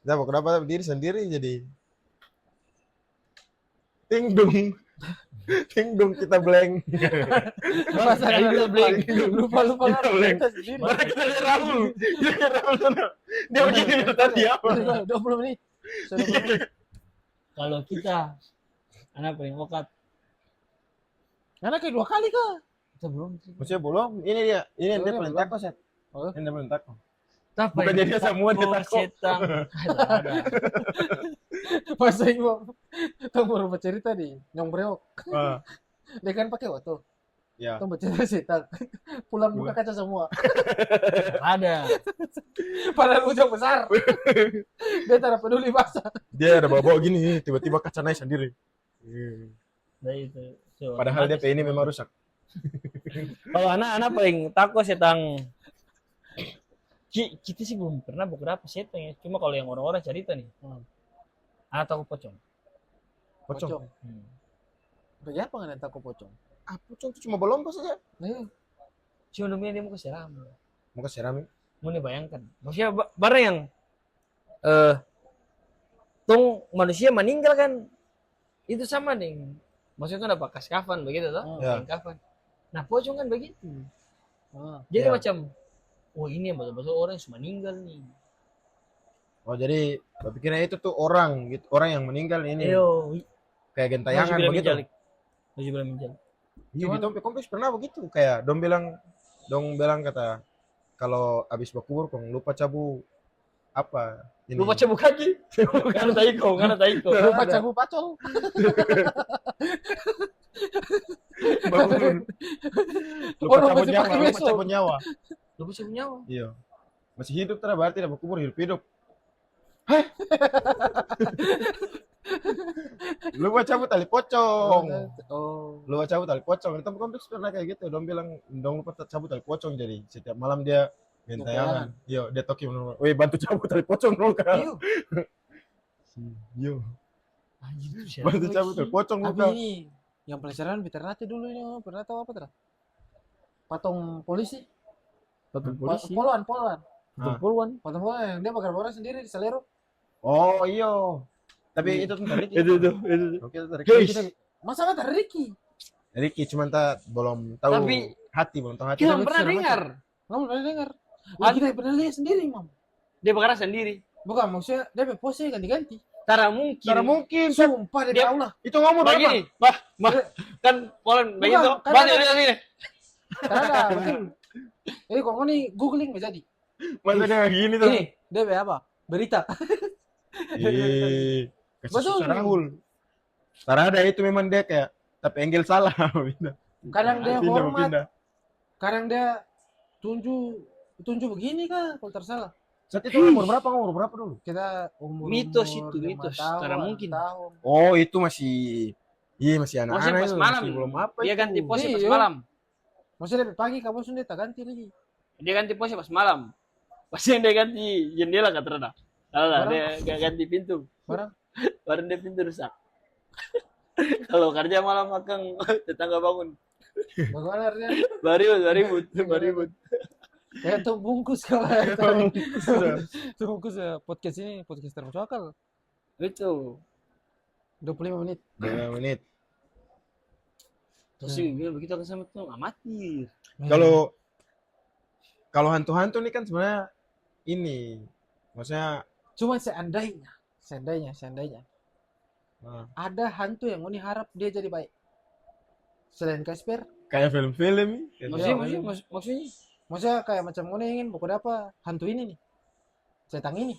[SPEAKER 2] Kita baku dapat diri sendiri jadi ting dung. Ting dung kita blank.
[SPEAKER 3] Masa
[SPEAKER 1] Kayak
[SPEAKER 3] kita
[SPEAKER 1] gitu, Blink.
[SPEAKER 3] lupa
[SPEAKER 2] Kita blank.
[SPEAKER 3] kita sendiri.
[SPEAKER 2] Mana kita lihat Rahul. Dia lihat Rahul sana. Dia begini dari tadi apa?
[SPEAKER 3] 20 menit. Sudah 20 menit.
[SPEAKER 1] Kalau kita anak paling okat,
[SPEAKER 3] Karena kayak 2 kali kah?
[SPEAKER 1] kita belum.
[SPEAKER 2] Maksudnya belum. Ini dia. Ini yang dia
[SPEAKER 3] Belum,
[SPEAKER 2] paling
[SPEAKER 3] belum.
[SPEAKER 2] takut, Set.
[SPEAKER 3] Oh.
[SPEAKER 2] Ini dia paling takut.
[SPEAKER 1] Tapi
[SPEAKER 2] Bukannya dia semua dia takut.
[SPEAKER 1] Setan. Ada.
[SPEAKER 3] Masa ibu tong baru bercerita di Nyong Breok.
[SPEAKER 2] Ah,
[SPEAKER 3] Dia kan pakai waktu.
[SPEAKER 2] ya.
[SPEAKER 3] Tong bercerita setan. Pulang buka kaca semua.
[SPEAKER 1] Ada.
[SPEAKER 3] Padahal ujung besar. Dia tidak peduli basah.
[SPEAKER 2] Dia ada bawa-bawa gini, tiba-tiba kaca naik sendiri.
[SPEAKER 1] Nah itu. So,
[SPEAKER 2] Padahal dia ini memang rusak.
[SPEAKER 1] Kalau anak-anak paling takut setan. Kita sih belum pernah beberapa setan ya. Cuma kalau yang orang-orang cerita nih. Anak takut pocong.
[SPEAKER 2] Pocong.
[SPEAKER 3] Bagi apa nggak takut pocong?
[SPEAKER 2] Ah, pocong itu cuma berlomba saja.
[SPEAKER 3] Nah,
[SPEAKER 1] Cuma namanya dia mau keseram.
[SPEAKER 2] Muka seram.
[SPEAKER 1] Mau bayangkan. Maksudnya barang yang tong manusia meninggal kan itu sama nih. Maksudnya kan ada bekas kafan begitu toh?
[SPEAKER 2] Ya.
[SPEAKER 1] Kain kafan. Nah, pocong kan begitu.
[SPEAKER 3] ya.
[SPEAKER 1] Jadi
[SPEAKER 2] Ya.
[SPEAKER 1] macam oh ini yang betul-betul orang yang sudah meninggal nih.
[SPEAKER 2] Oh, jadi berpikirnya itu tuh orang gitu, orang yang meninggal ini.
[SPEAKER 1] Ayo,
[SPEAKER 2] Kayak gentayangan begitu.
[SPEAKER 1] Masih bilang menjalik.
[SPEAKER 2] Iya, di Tompe Kompleks pernah begitu. Kayak dong bilang kata kalau habis berkubur kong lupa cabu apa? Ini.
[SPEAKER 1] Lupa cabut kaki. Karena taiko.
[SPEAKER 3] Lupa
[SPEAKER 2] Ada.
[SPEAKER 3] cabu pacol.
[SPEAKER 2] Bangun.
[SPEAKER 3] Oh, lupa
[SPEAKER 2] Cabut nyawa,
[SPEAKER 3] pakai
[SPEAKER 2] lupa
[SPEAKER 3] besok.
[SPEAKER 2] cabut nyawa.
[SPEAKER 1] Lupa cabut nyawa.
[SPEAKER 2] Iya. Masih hidup terus berarti tidak berkubur hidup. Lupa cabut tali pocong.
[SPEAKER 3] Oh.
[SPEAKER 2] Lupa cabut tali pocong. Di Tompe Kompleks pernah kayak gitu. Dong bilang dong lupa cabut tali pocong jadi setiap malam dia gentayangan. Iya, dia toki menurut. Weh, bantu cabut tali pocong dong kan.
[SPEAKER 1] Iyo.
[SPEAKER 2] Iya.
[SPEAKER 1] Anjir itu siapa?
[SPEAKER 2] Bantu cabut tali pocong
[SPEAKER 3] Tapi
[SPEAKER 2] bukan.
[SPEAKER 3] ini yang pelajaran veteranati dulu ini pernah tahu apa tidak? Patung polisi.
[SPEAKER 1] Patung polisi.
[SPEAKER 3] Poluan.
[SPEAKER 1] Patung poluan.
[SPEAKER 3] Patung poluan yang dia bakar orang sendiri di Selero.
[SPEAKER 2] Oh, iya. Tapi itu tuh Ricky.
[SPEAKER 1] Itu.
[SPEAKER 2] Oke, itu Ricky.
[SPEAKER 1] Guys.
[SPEAKER 3] Kita, masa nggak ada Ricky?
[SPEAKER 2] Ricky cuma tak belum tahu
[SPEAKER 1] Tapi-
[SPEAKER 2] hati, belum tahu hati.
[SPEAKER 1] Kita
[SPEAKER 3] Tapi
[SPEAKER 1] pernah
[SPEAKER 3] sudah
[SPEAKER 1] dengar.
[SPEAKER 3] Kamu pernah dengar? Wah, kita pernah lihat sendiri, Mam.
[SPEAKER 1] Dia bakar sendiri.
[SPEAKER 3] Bukan, maksudnya dia pose ganti-ganti.
[SPEAKER 1] Cara mungkin.
[SPEAKER 2] Cara mungkin.
[SPEAKER 3] Sumpah dia
[SPEAKER 1] Dia-
[SPEAKER 3] tahu lah.
[SPEAKER 2] Itu ngomong apa?
[SPEAKER 1] Begini. Bah, kan polen begitu.
[SPEAKER 3] kan
[SPEAKER 1] Bah,
[SPEAKER 3] ada-
[SPEAKER 1] ini.
[SPEAKER 3] Karena betul. Jadi kalau ini googling bisa jadi.
[SPEAKER 2] Masa dia gini tuh.
[SPEAKER 3] Ini dia apa? Berita.
[SPEAKER 2] Kasih
[SPEAKER 3] Betul.
[SPEAKER 2] susah Rahul. Tarada itu memang dia kayak tapi angle salah.
[SPEAKER 3] Kadang dia
[SPEAKER 2] Pindah,
[SPEAKER 3] hormat,
[SPEAKER 2] pindah.
[SPEAKER 3] kadang dia tunjuk begini kan kalau tersalah.
[SPEAKER 2] Saat itu umur berapa dulu?
[SPEAKER 3] Kita umur
[SPEAKER 1] Mitos itu,
[SPEAKER 3] 5
[SPEAKER 1] mitos.
[SPEAKER 3] tahun,
[SPEAKER 1] Cara mungkin.
[SPEAKER 3] 6 tahun.
[SPEAKER 2] Oh, itu masih masih
[SPEAKER 1] Maksudnya
[SPEAKER 2] anak-anak
[SPEAKER 1] pas
[SPEAKER 2] itu,
[SPEAKER 1] malam.
[SPEAKER 2] masih belum apa
[SPEAKER 1] Dia
[SPEAKER 2] itu.
[SPEAKER 1] ganti pose pas
[SPEAKER 3] Iya.
[SPEAKER 1] malam.
[SPEAKER 3] Maksudnya dari pagi kamu sudah tak ganti lagi.
[SPEAKER 1] Dia ganti pose pas malam. Pasti yang dia ganti jendela kata Rada. Alah,
[SPEAKER 3] Barang.
[SPEAKER 1] dia gak ganti pintu.
[SPEAKER 3] Barang.
[SPEAKER 1] Baru dia pintu rusak. Kalau kerja malam makan tetangga bangun.
[SPEAKER 3] Bagaimana artinya?
[SPEAKER 1] Baribut.
[SPEAKER 3] Kayak tuh bungkus kalau tuh bungkus podcast ini podcast termasuk akal.
[SPEAKER 1] Itu.
[SPEAKER 3] 25 menit.
[SPEAKER 2] 2 menit.
[SPEAKER 1] Terus sih bilang begitu kan sama tuh amatir.
[SPEAKER 2] Kalau hantu-hantu ini kan sebenarnya ini maksudnya
[SPEAKER 3] Cuma seandainya
[SPEAKER 2] nah,
[SPEAKER 3] ada hantu yang Uni harap dia jadi baik. selain Casper.
[SPEAKER 2] Kayak film-film.
[SPEAKER 3] Maksudnya kayak macam mana ingin pokoknya apa hantu ini nih, setan ini,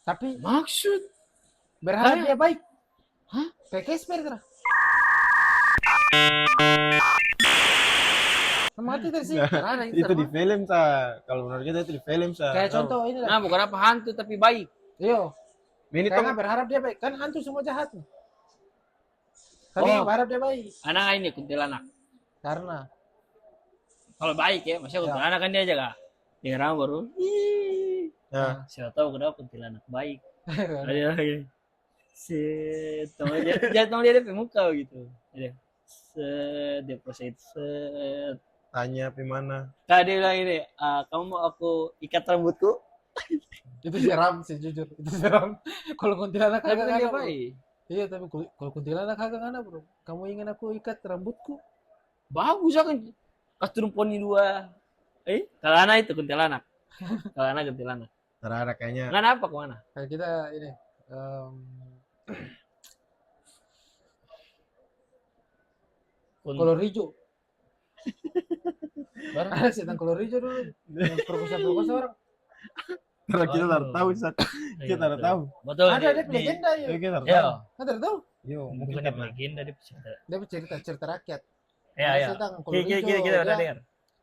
[SPEAKER 3] tapi
[SPEAKER 1] Maksud?
[SPEAKER 3] berharap dia baik. Hah? Kayak Casper kira. Mati terus sih.
[SPEAKER 1] Mana
[SPEAKER 2] Itu di film sa. Kalau menurut kita itu di film sa.
[SPEAKER 3] Kayak contoh ini
[SPEAKER 1] Nah,
[SPEAKER 3] lah.
[SPEAKER 1] bukan apa hantu tapi baik.
[SPEAKER 3] Iyo.
[SPEAKER 2] Ini
[SPEAKER 3] Karena
[SPEAKER 2] tuh
[SPEAKER 3] berharap dia baik. Kan hantu semua jahat nih. Tapi
[SPEAKER 1] Oh.
[SPEAKER 3] berharap dia baik.
[SPEAKER 1] Anak ini kuntilanak.
[SPEAKER 3] Karena
[SPEAKER 1] Kalau baik ya, maksudnya kuntilanak kan dia jaga. Dia orang baru.
[SPEAKER 2] ya.
[SPEAKER 1] Siapa tahu kenapa kuntilanak baik. Ada lagi. Set, dia tong dia di muka gitu. Dia set, dia proses set.
[SPEAKER 2] Tanya di mana?
[SPEAKER 1] Tadi bilang ini, kamu mau aku ikat rambutku?
[SPEAKER 3] itu seram sih jujur. Itu seram. Kalau kuntilanak
[SPEAKER 1] Tapi
[SPEAKER 3] kagak
[SPEAKER 1] kan dia
[SPEAKER 3] ada, bro.
[SPEAKER 1] baik.
[SPEAKER 3] Iya, tapi kalau kuntilanak kagak ada, bro. Kamu ingin aku ikat rambutku?
[SPEAKER 1] Bagus kan. Kastur poni 2. Kalau anak itu kuntilanak. Kalau anak kuntilanak.
[SPEAKER 2] Terarah kayaknya.
[SPEAKER 1] Nggak apa kemana?
[SPEAKER 3] Kayak kita ini kolor hijau. Ada setan kolor hijau dulu. Yang perkosa orang.
[SPEAKER 2] Karena kita
[SPEAKER 1] Waduh.
[SPEAKER 2] tidak tahu Sat. Kita tidak tahu.
[SPEAKER 1] Betul.
[SPEAKER 3] Ada dia legenda ya.
[SPEAKER 2] Ya, kita tidak
[SPEAKER 1] Ya,
[SPEAKER 2] tahu.
[SPEAKER 3] Kan tidak tahu.
[SPEAKER 2] Yo, mungkin
[SPEAKER 1] mungkin
[SPEAKER 2] karena
[SPEAKER 1] legenda dia cerita.
[SPEAKER 3] Dia cerita rakyat.
[SPEAKER 1] Ya,
[SPEAKER 3] Ada
[SPEAKER 1] ya.
[SPEAKER 3] setan kolor
[SPEAKER 1] Kita
[SPEAKER 3] hijau.
[SPEAKER 1] kita udah
[SPEAKER 3] dia,
[SPEAKER 1] dengar.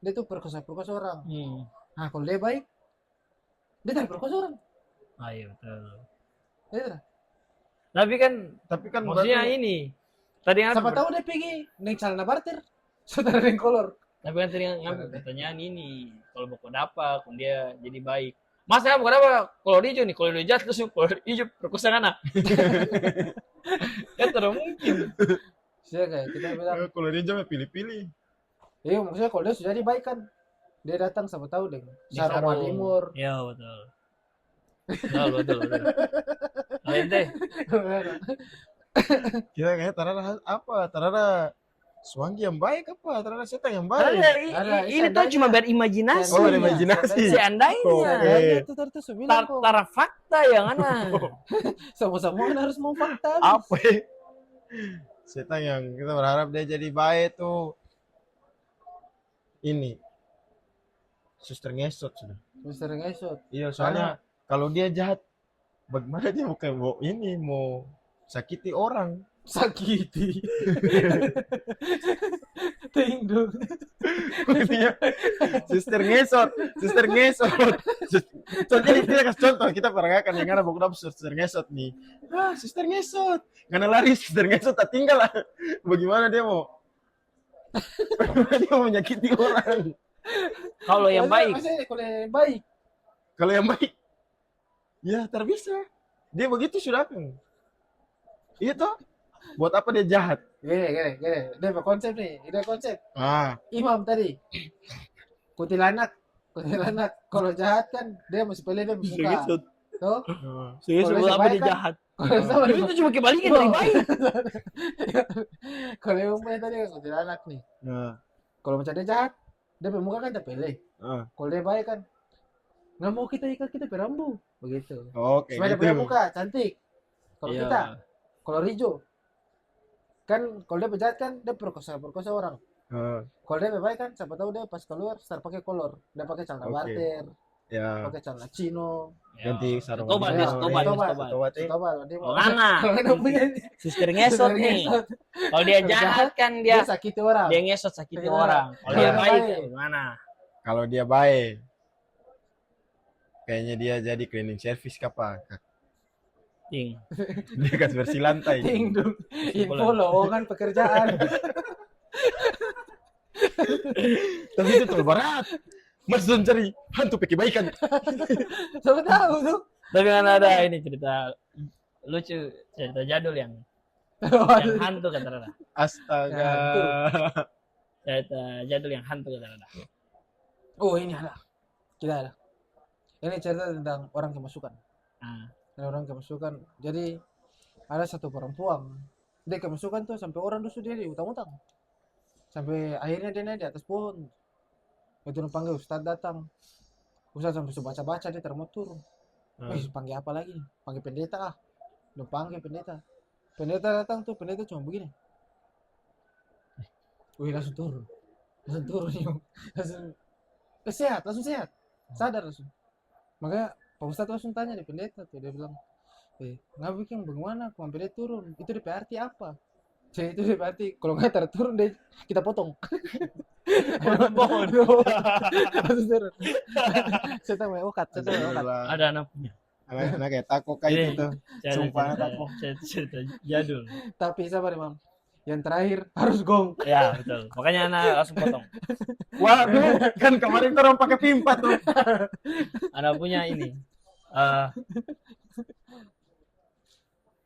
[SPEAKER 3] dia tuh perkosa orang.
[SPEAKER 1] Hmm.
[SPEAKER 3] Nah, kalau dia baik, dia tidak perkosa orang.
[SPEAKER 1] Ayo, betul.
[SPEAKER 3] Dia tidak.
[SPEAKER 1] Tapi kan
[SPEAKER 2] tapi kan
[SPEAKER 1] maksudnya
[SPEAKER 2] berarti-
[SPEAKER 1] ini tadi kan
[SPEAKER 3] Siapa tahu dia pergi neng celana barter. Saudara neng kolor.
[SPEAKER 1] tapi kan tadi ngambil pertanyaan ini kalau mau apa kalau dia jadi baik masa bukan apa kalau hijau nih kalau hijau terus kalau hijau perkosa anak kan tidak mungkin
[SPEAKER 3] Saya kayak kita bilang,
[SPEAKER 2] kalau dia cuma pilih-pilih.
[SPEAKER 3] iya maksudnya kalau dia sudah dibaikkan, dia datang sama tahu deh. Saroma Timur.
[SPEAKER 1] ya betul betul nah, ente
[SPEAKER 2] Kita kayak terada apa? Terada Swangi yang baik apa? Terada setan yang baik.
[SPEAKER 3] Ada,
[SPEAKER 1] ini tuh
[SPEAKER 3] seandainya-
[SPEAKER 1] cuma berimajinasi
[SPEAKER 2] Oh, berimajinasi.
[SPEAKER 1] seandainya
[SPEAKER 2] Oke.
[SPEAKER 3] Itu terus bilang kok.
[SPEAKER 1] tara fakta yang ana
[SPEAKER 3] Sama-sama harus mau fakta.
[SPEAKER 2] Apa? Ya? Setan yang kita berharap dia jadi baik tuh ini suster ngesot sudah.
[SPEAKER 3] Mister Ngesot.
[SPEAKER 2] Iya, soalnya kalau dia jahat bagaimana dia mau ini mau sakiti orang.
[SPEAKER 3] Sakiti. Tingdung.
[SPEAKER 2] Intinya suster ngesot. Jadi kita kasih contoh, kita peragakan yang ada buku suster ngesot nih. Ah, suster ngesot. Karena lari suster ngesot tak tinggal lah. Bagaimana dia mau? Bagaimana dia mau menyakiti orang?
[SPEAKER 1] kalau yang baik
[SPEAKER 3] Maksudnya kalau yang baik.
[SPEAKER 2] Kalau yang baik, ya terbisa. Dia begitu sudah kan. Iya toh. Buat apa dia jahat?
[SPEAKER 3] Gini. Dia berkonsep nih. Ini konsep.
[SPEAKER 2] Ah,
[SPEAKER 3] Imam tadi. Kuntilanak. Kalau jahat kan dia masih pilih dia buka. Tuh.
[SPEAKER 1] serius
[SPEAKER 3] Kalau
[SPEAKER 1] buat apa dia
[SPEAKER 3] sebaik kan-
[SPEAKER 1] jahat
[SPEAKER 3] Kalau sama
[SPEAKER 1] itu tuh cuma kebalikan dari baik
[SPEAKER 3] Kalau yang punya tadi kan kuntilanak nih.
[SPEAKER 2] nah,
[SPEAKER 3] Kalau macam dia jahat, dia bermuka kan dia pilih.
[SPEAKER 2] ah.
[SPEAKER 3] Kalau dia baik kan, nggak mau kita ikat kita berambu, begitu.
[SPEAKER 2] Oke,
[SPEAKER 3] Supaya dia
[SPEAKER 2] gitu.
[SPEAKER 3] punya muka cantik. Kalau
[SPEAKER 1] Iya.
[SPEAKER 3] kita, kolor hijau, kan kalau dia berjahat kan dia perkosa orang.
[SPEAKER 2] Ah,
[SPEAKER 3] Kalau dia baik kan, siapa tahu dia pas keluar start pakai kolor, dia pakai celana
[SPEAKER 2] Oke.
[SPEAKER 3] barter,
[SPEAKER 2] ya,
[SPEAKER 3] pakai celana chino,
[SPEAKER 2] ganti sarung.
[SPEAKER 1] tobat
[SPEAKER 3] Ya,
[SPEAKER 1] tobat
[SPEAKER 3] tobat.
[SPEAKER 2] Tobat,
[SPEAKER 3] coba dia
[SPEAKER 1] Oh, Nana.
[SPEAKER 3] kalau dia punya
[SPEAKER 1] suster ngesot nih kalau dia jahat kan
[SPEAKER 3] dia
[SPEAKER 1] dia
[SPEAKER 3] sakiti orang.
[SPEAKER 1] dia ngesot sakiti
[SPEAKER 3] Iya.
[SPEAKER 1] orang kalau
[SPEAKER 3] Iya.
[SPEAKER 1] dia baik
[SPEAKER 3] Baik.
[SPEAKER 1] gimana
[SPEAKER 2] Kalau dia baik, kayaknya dia jadi cleaning service kapa.
[SPEAKER 1] ting
[SPEAKER 2] Dia kasih bersih lantai.
[SPEAKER 3] Tingdung, info lowongan pekerjaan.
[SPEAKER 2] Tapi itu terlalu berat. Mas Don cari hantu kebaikan.
[SPEAKER 3] Siapa tahu tuh.
[SPEAKER 1] tapi kan ada ini cerita lucu cerita jadul yang hantu kata Rada
[SPEAKER 2] Astaga.
[SPEAKER 1] cerita jadul yang hantu kata Rada
[SPEAKER 3] Oh ini ada, kita ada. Ini cerita tentang orang kemasukan.
[SPEAKER 1] nah,
[SPEAKER 3] Ada orang kemasukan. Jadi ada satu perempuan, dia kemasukan tuh sampai orang tuh dia diutang-utang. Sampai akhirnya dia naik di atas pohon. Itu panggil Ustadz datang. Ustadz sampai baca-baca dia termotor. Panggil apa lagi? Panggil pendeta ah. Udah panggil pendeta. Pendeta datang tuh, pendeta cuma begini. Wih, langsung turun yuk. Langsung sehat, langsung sehat, sadar langsung. Makanya Pak Ustadz langsung tanya di pendeta tuh, dia bilang, nggak bikin bagaimana aku sampai dia turun, itu DP arti apa? Jadi itu DP arti kalau nggak terturun deh kita potong.
[SPEAKER 1] Potong pohon.
[SPEAKER 3] Langsung turun. Saya tahu okat.
[SPEAKER 1] Ada anak punya.
[SPEAKER 2] Anak kayak tako kayak itu. Sumpah tako.
[SPEAKER 1] Cerita jadul.
[SPEAKER 3] Tapi sabar Imam, yang terakhir harus gong.
[SPEAKER 1] Ya betul. Makanya anak langsung potong.
[SPEAKER 2] Waduh, kan kemarin orang pakai pimpa tuh.
[SPEAKER 1] Anak punya ini.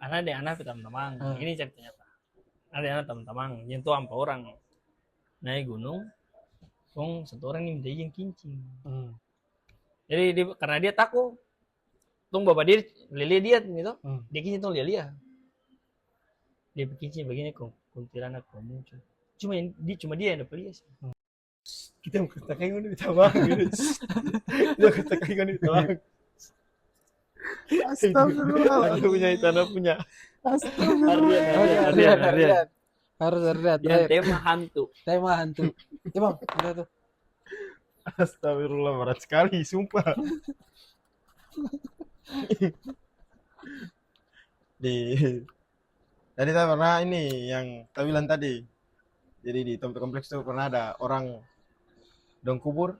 [SPEAKER 1] Anak teman-teman. Ini ceritanya Pak. Anak teman-teman. Yang tuh ampa orang naik gunung. Kong satu orang ini minta izin kincing. Jadi karena dia takut. Tung bapak dia lele dia gitu. Dia kincing tuh lia. Dia kincing begini kok kuntilanak kok muncul. Cuma dia yang dapat lihat.
[SPEAKER 2] Kita mau katakan ini ditawang gitu. Dia katakan ini ditawang. Astagfirullah. Anak punya. Astagfirullah.
[SPEAKER 3] Ardian. Harus Ardian.
[SPEAKER 1] Yang tema hantu.
[SPEAKER 3] Imam, ada tuh.
[SPEAKER 2] Astagfirullah, berat sekali, sumpah. Tadi saya pernah ini yang saya bilang tadi. Jadi di tempat kompleks itu pernah ada orang dong kubur,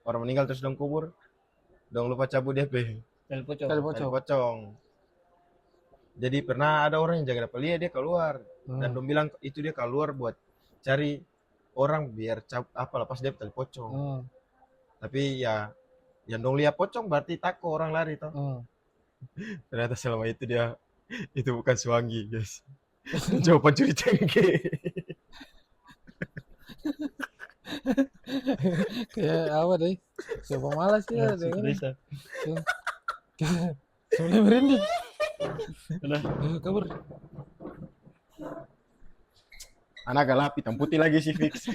[SPEAKER 2] orang meninggal terus dong kubur, dong lupa cabut DP.
[SPEAKER 1] Tali
[SPEAKER 2] Pocong. Jadi pernah ada orang yang jaga dapat lihat dia keluar dan dong bilang itu dia keluar buat cari orang biar lepas dia tali pocong. Tapi ya yang dong lihat pocong berarti takut orang lari toh. Ternyata selama itu dia itu bukan suwangi, guys. Coba pencuri cengke.
[SPEAKER 3] Kayak apa deh? Siapa malas ya?
[SPEAKER 1] bisa.
[SPEAKER 3] Sebenarnya merinding.
[SPEAKER 1] Udah.
[SPEAKER 3] Kabur.
[SPEAKER 2] Anak galap hitam putih lagi sih fix.